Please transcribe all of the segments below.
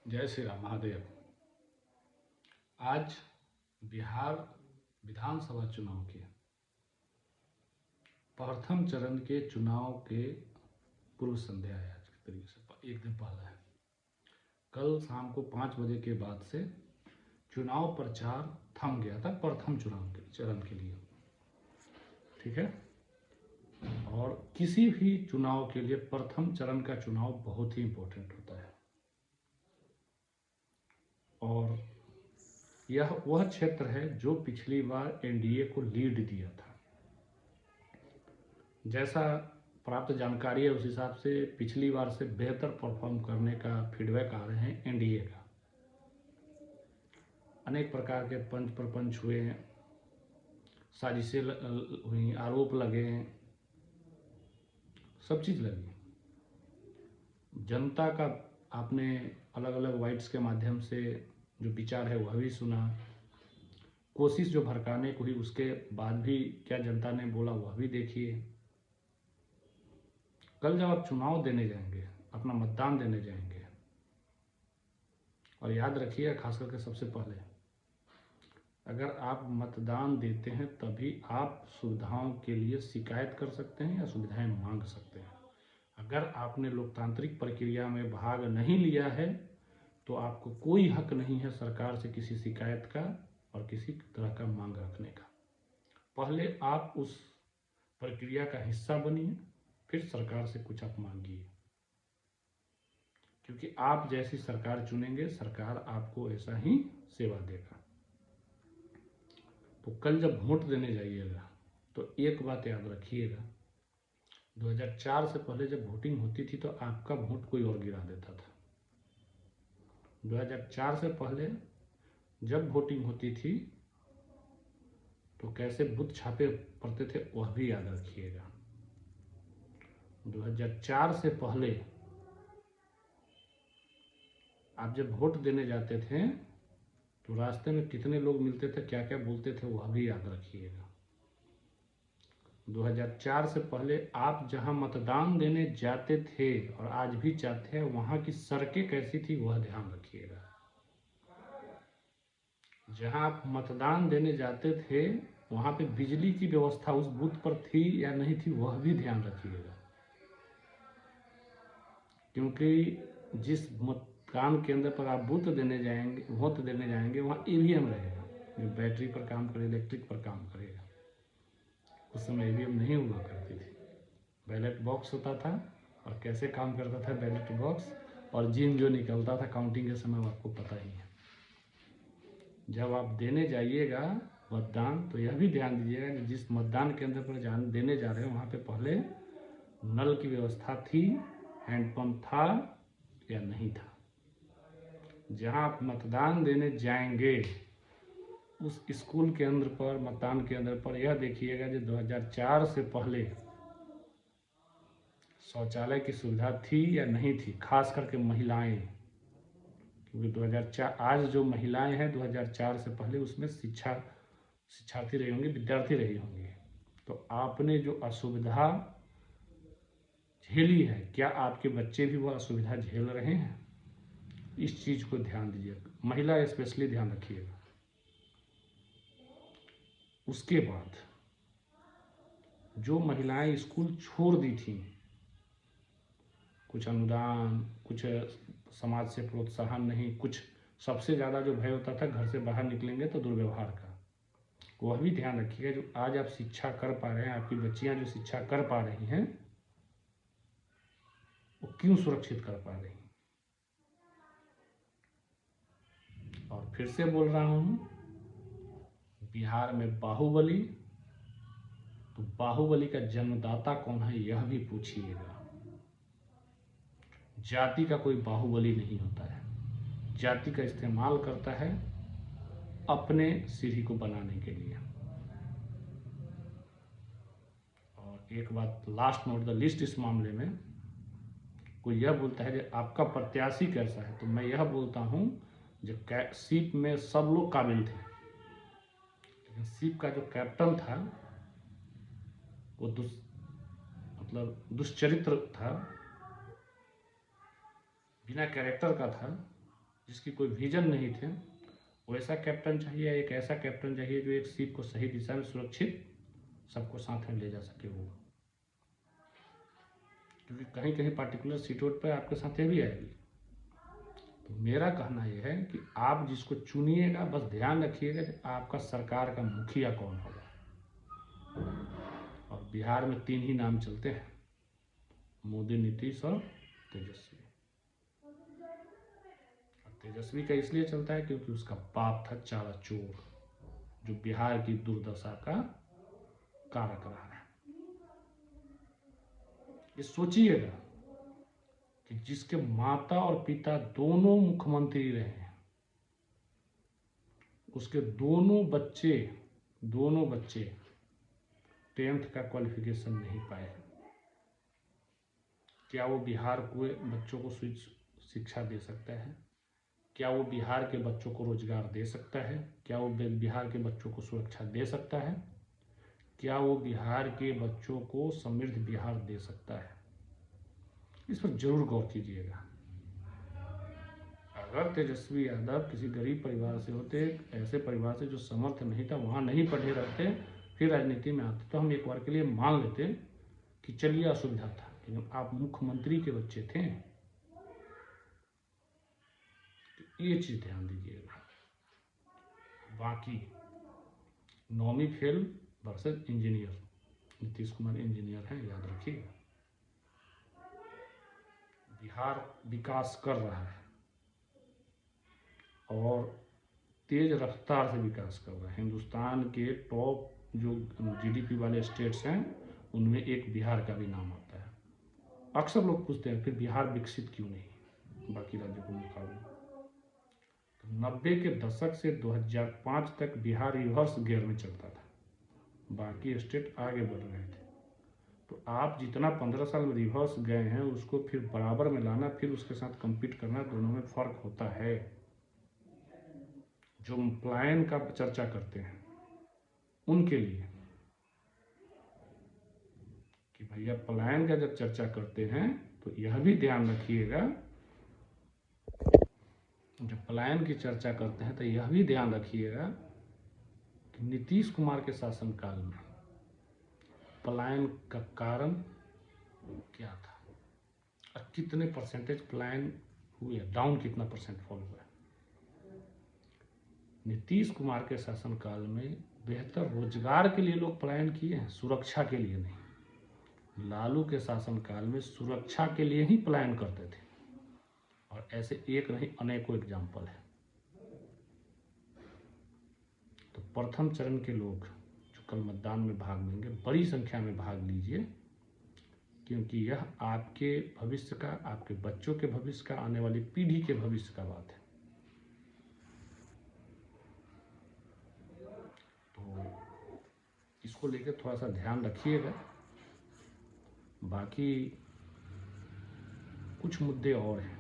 जय श्री राम महादेव। आज बिहार विधानसभा चुनाव के प्रथम चरण के चुनाव के पूर्व संध्या है। आज के तरीके से एक दिन पहले है। कल शाम को 5 बजे के बाद से चुनाव प्रचार थम गया था प्रथम चुनाव के चरण के लिए। ठीक है। और किसी भी चुनाव के लिए प्रथम चरण का चुनाव बहुत ही इम्पोर्टेंट होता है। और यह वह क्षेत्र है जो पिछली बार एनडीए को लीड दिया था। जैसा प्राप्त जानकारी है उस हिसाब से पिछली बार से बेहतर परफॉर्म करने का फीडबैक आ रहे हैं एनडीए का। अनेक प्रकार के पंच प्रपंच हुए, साजिशें हुई, आरोप लगे, सब चीज़ लगी। जनता का आपने अलग अलग वाइट्स के माध्यम से जो विचार है वह भी सुना। कोशिश जो भड़काने को हुई उसके बाद भी क्या जनता ने बोला वह भी देखिए। कल जब आप चुनाव देने जाएंगे, अपना मतदान देने जाएंगे, और याद रखिए खास करके सबसे पहले, अगर आप मतदान देते हैं तभी आप सुविधाओं के लिए शिकायत कर सकते हैं या सुविधाएं मांग सकते हैं। अगर आपने लोकतांत्रिक प्रक्रिया में भाग नहीं लिया है तो आपको कोई हक नहीं है सरकार से किसी शिकायत का और किसी तरह का मांग रखने का। पहले आप उस प्रक्रिया का हिस्सा बनिए, फिर सरकार से कुछ आप मांगिए, क्योंकि आप जैसी सरकार चुनेंगे सरकार आपको ऐसा ही सेवा देगा। तो कल जब वोट देने जाइएगा तो एक बात याद रखिएगा, 2004 से पहले जब वोटिंग होती थी तो आपका वोट कोई और गिरा देता था। 2004 से पहले जब वोटिंग होती थी तो कैसे बूथ छापे पड़ते थे वह भी याद रखिएगा। 2004 से पहले आप जब वोट देने जाते थे तो रास्ते में कितने लोग मिलते थे, क्या क्या बोलते थे वह भी याद रखिएगा। 2004 से पहले आप जहां मतदान देने जाते थे और आज भी जाते हैं वहां की सड़कें कैसी थी वह ध्यान रखिएगा। जहां आप मतदान देने जाते थे वहां पे बिजली की व्यवस्था उस बूथ पर थी या नहीं थी वह भी ध्यान रखिएगा, क्योंकि जिस मतदान केंद्र पर आप वोट देने जाएंगे वहाँ ईवीएम रहेगा जो बैटरी पर काम करे, इलेक्ट्रिक पर काम करेगा। उस समय ईवीएम नहीं हुआ करती थी, बैलेट बॉक्स होता था। और कैसे काम करता था बैलेट बॉक्स और जिन जो निकलता था काउंटिंग के समय आपको पता ही है। जब आप देने जाइएगा मतदान तो यह भी ध्यान दीजिएगा कि जिस मतदान केंद्र पर देने जा रहे हैं वहाँ पे पहले नल की व्यवस्था थी, हैंडपंप था या नहीं था। जहां आप मतदान देने जाएंगे उस स्कूल केंद्र पर, मतदान केंद्र पर यह देखिएगा कि 2004 से पहले शौचालय की सुविधा थी या नहीं थी, खास करके महिलाएं, क्योंकि 2004 आज जो महिलाएं हैं 2004 से पहले उसमें शिक्षार्थी रही होंगी, विद्यार्थी रही होंगी। तो आपने जो असुविधा झेली है क्या आपके बच्चे भी वह असुविधा झेल रहे हैं? इस चीज को ध्यान दीजिएगा, महिला स्पेशली ध्यान रखिएगा। उसके बाद जो महिलाएं स्कूल छोड़ दी थी, कुछ अनुदान, कुछ समाज से प्रोत्साहन नहीं, कुछ सबसे ज़्यादा जो भय होता था घर से बाहर निकलेंगे तो दुर्व्यवहार का, वह भी ध्यान रखिएगा। जो आज आप शिक्षा कर पा रहे हैं, आपकी बच्चियां जो शिक्षा कर पा रही हैं वो क्यों सुरक्षित कर पा रही हैं। और फिर से बोल रहा हूं, बिहार में बाहुबली, तो बाहुबली का जन्मदाता कौन है यह भी पूछिएगा। जाति का कोई बाहुबली नहीं होता है, जाति का इस्तेमाल करता है अपने सीढ़ी को बनाने के लिए। और एक बात लास्ट नोट द लिस्ट, इस मामले में कोई यह बोलता है कि आपका प्रत्याशी कैसा है, तो मैं यह बोलता हूं जो सीप में सब लोग काबिल थे, लेकिन सीप का जो कैप्टन था वो दुष्चरित्र था, बिना कैरेक्टर का था, जिसकी कोई विजन नहीं थे, वैसा कैप्टन चाहिए, एक ऐसा कैप्टन चाहिए जो एक शिप को सही दिशा में सुरक्षित सबको साथ में ले जा सके वो। क्योंकि कहीं कहीं पार्टिकुलर सीटों पर आपके साथ ये भी आएगी। तो मेरा कहना यह है कि आप जिसको चुनिएगा बस ध्यान रखिएगा कि आपका सरकार का मुखिया कौन होगा। और बिहार में 3 ही नाम चलते हैं, मोदी, नीतीश और तेजस्वी। और तेजस्वी का इसलिए चलता है क्योंकि उसका बाप था चारा चोर, जो बिहार की दुर्दशा का कारक रहा है। ये सोचिएगा कि जिसके माता और पिता दोनों मुख्यमंत्री रहे हैं, उसके दोनों बच्चे 10th का क्वालिफिकेशन नहीं पाए। क्या वो बिहार के बच्चों को शिक्षा दे सकता है? क्या वो बिहार के बच्चों को रोजगार दे सकता है? क्या वो बिहार के बच्चों को सुरक्षा दे सकता है? क्या वो बिहार के बच्चों को समृद्ध बिहार दे सकता है? इस पर जरूर गौर कीजिएगा। अगर तेजस्वी यादव किसी गरीब परिवार से होते, ऐसे परिवार से जो समर्थ नहीं था, वहाँ नहीं पढ़े रहते, फिर राजनीति में आते, तो हम एक बार के लिए मान लेते कि चलिए असुविधा था, लेकिन आप मुख्यमंत्री के बच्चे थे, तो ये चीज ध्यान दीजिएगा। बाकी 9वीं fail versus engineer, Nitish Kumar engineer हैं, याद रखिएगा। बिहार विकास कर रहा है और तेज रफ्तार से विकास कर रहा है। हिंदुस्तान के टॉप जो जीडीपी वाले स्टेट्स हैं उनमें एक बिहार का भी नाम आता है। अक्सर लोग पूछते हैं फिर बिहार विकसित क्यों नहीं बाकी राज्यों के मुकाबले। तो 90 के दशक से 2005 तक बिहार रिवर्स गियर में चलता था, बाकी स्टेट आगे बढ़ रहे थे। तो आप जितना 15 साल में रिवर्स गए हैं उसको फिर बराबर में लाना, फिर उसके साथ compete करना, दोनों में फर्क होता है। जो पलायन का चर्चा करते हैं उनके लिए कि भैया पलायन का जब चर्चा करते हैं तो यह भी ध्यान रखिएगा, जब पलायन की चर्चा करते हैं तो यह भी ध्यान रखिएगा कि नीतीश कुमार के शासनकाल में पलायन का कारण क्या था और कितने परसेंटेज पलायन हुए, डाउन कितना परसेंट फॉल हुआ। नीतीश कुमार के शासनकाल में बेहतर रोजगार के लिए लोग पलायन किए हैं, सुरक्षा के लिए नहीं। लालू के शासनकाल में सुरक्षा के लिए ही पलायन करते थे, और ऐसे एक नहीं अनेकों एग्जाम्पल है। तो प्रथम चरण के लोग जो कल मतदान में भाग लेंगे, बड़ी संख्या में भाग लीजिए, क्योंकि यह आपके भविष्य का, आपके बच्चों के भविष्य का, आने वाली पीढ़ी के भविष्य का बात है। तो इसको लेकर थोड़ा सा ध्यान रखिएगा। बाकी कुछ मुद्दे और हैं।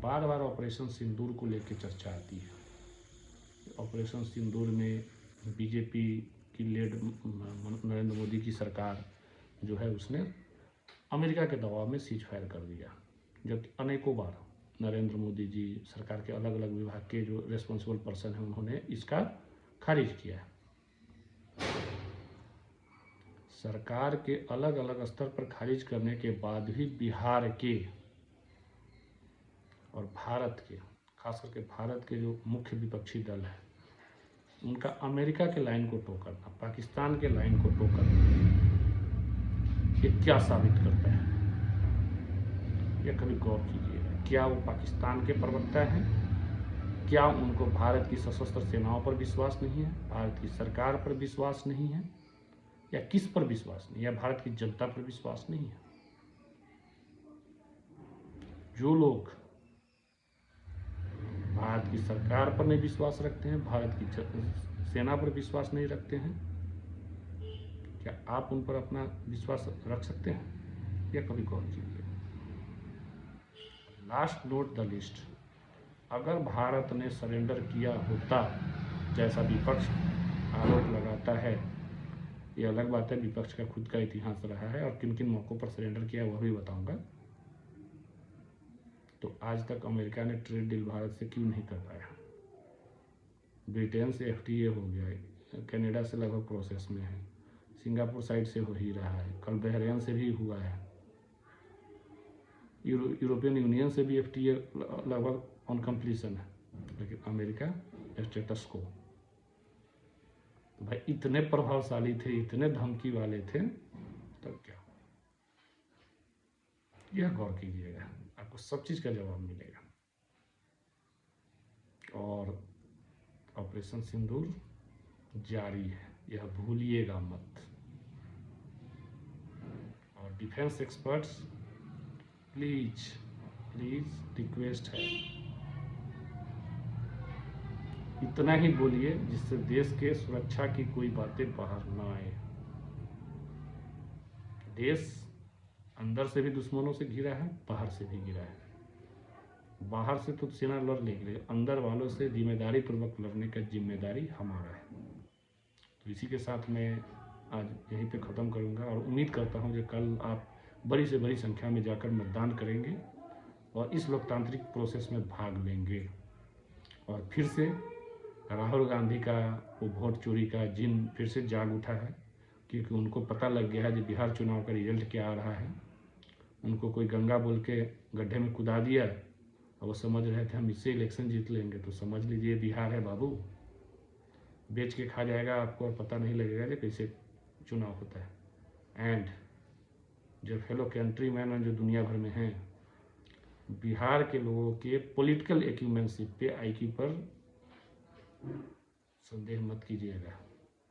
बार बार ऑपरेशन सिंदूर को लेकर चर्चा आती है। ऑपरेशन सिंदूर में बीजेपी की लेड नरेंद्र मोदी की सरकार जो है उसने अमेरिका के दबाव में सीज फायर कर दिया, जबकि अनेकों बार नरेंद्र मोदी जी, सरकार के अलग अलग विभाग के जो रेस्पॉन्सिबल पर्सन हैं उन्होंने इसका खारिज किया है। सरकार के अलग अलग स्तर पर खारिज करने के बाद भी बिहार के और भारत के, खास करके भारत के जो मुख्य विपक्षी दल है, उनका अमेरिका के लाइन को टो करना, पाकिस्तान के लाइन को टो करना, ये क्या साबित करता है? यह कभी गौर कीजिएगा। क्या वो पाकिस्तान के प्रवक्ता हैं? क्या उनको भारत की सशस्त्र सेनाओं पर विश्वास नहीं है, भारत की सरकार पर विश्वास नहीं है, या किस पर विश्वास नहीं, या भारत की जनता पर विश्वास नहीं है? जो लोग भारत की सरकार पर नहीं विश्वास रखते हैं, भारत की सेना पर विश्वास नहीं रखते हैं, क्या आप उन पर अपना विश्वास रख सकते हैं? या कभी गौर कीजिए। लास्ट नोट द लिस्ट, अगर भारत ने सरेंडर किया होता, जैसा विपक्ष आरोप लगाता है, ये अलग बात है, विपक्ष का खुद का इतिहास रहा है और किन किन मौक़ों पर सरेंडर किया वह भी बताऊंगा। तो आज तक अमेरिका ने ट्रेड डील भारत से क्यों नहीं कर पाया? ब्रिटेन से FTA हो गया है, कनाडा से लगभग प्रोसेस में है, सिंगापुर साइड से हो ही रहा है, कल बहरेन से भी हुआ है, यूरोपियन यूनियन से भी FTA लगभग ऑन कंप्लीशन है, लेकिन अमेरिका स्टेटस को। तो भाई इतने प्रभावशाली थे, इतने धमकी वाले थे, तब क्या? यह गौर कीजिएगा, आपको सब चीज़ का जवाब मिलेगा। और ऑपरेशन सिंदूर जारी है, यह भूलिएगा मत। और डिफेंस एक्सपर्ट्स प्लीज रिक्वेस्ट है, इतना ही बोलिए जिससे देश के सुरक्षा की कोई बातें बाहर ना आए। देश अंदर से भी दुश्मनों से घिरा है, बाहर से भी घिरा है। बाहर से तो सेना लड़ लेगी, अंदर वालों से जिम्मेदारी पूर्वक लड़ने का जिम्मेदारी हमारा है। तो इसी के साथ मैं आज यहीं पे ख़त्म करूंगा और उम्मीद करता हूं कि कल आप बड़ी से बड़ी संख्या में जाकर मतदान करेंगे और इस लोकतांत्रिक प्रोसेस में भाग लेंगे। और फिर से राहुल गांधी का वो वोट चोरी का जिन फिर से जाग उठा है, क्योंकि उनको पता लग गया है कि बिहार चुनाव का रिजल्ट क्या आ रहा है। उनको कोई गंगा बोल के गड्ढे में कुदा दिया और वो समझ रहे थे हम इससे इलेक्शन जीत लेंगे। तो समझ लीजिए बिहार है बाबू, बेच के खा जाएगा आपको और पता नहीं लगेगा कि कैसे चुनाव होता है। एंड जो फेलो कंट्री मैन जो दुनिया भर में हैं, बिहार के लोगों के पॉलिटिकल एक्यूमेंशिप पे IQ पर संदेह मत कीजिएगा।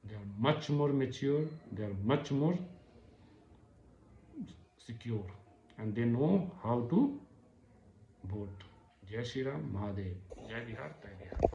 They are much more mature, they are much more secure and they know how to vote. जय श्री राम, महादेव, जय बिहार, जय बिहार।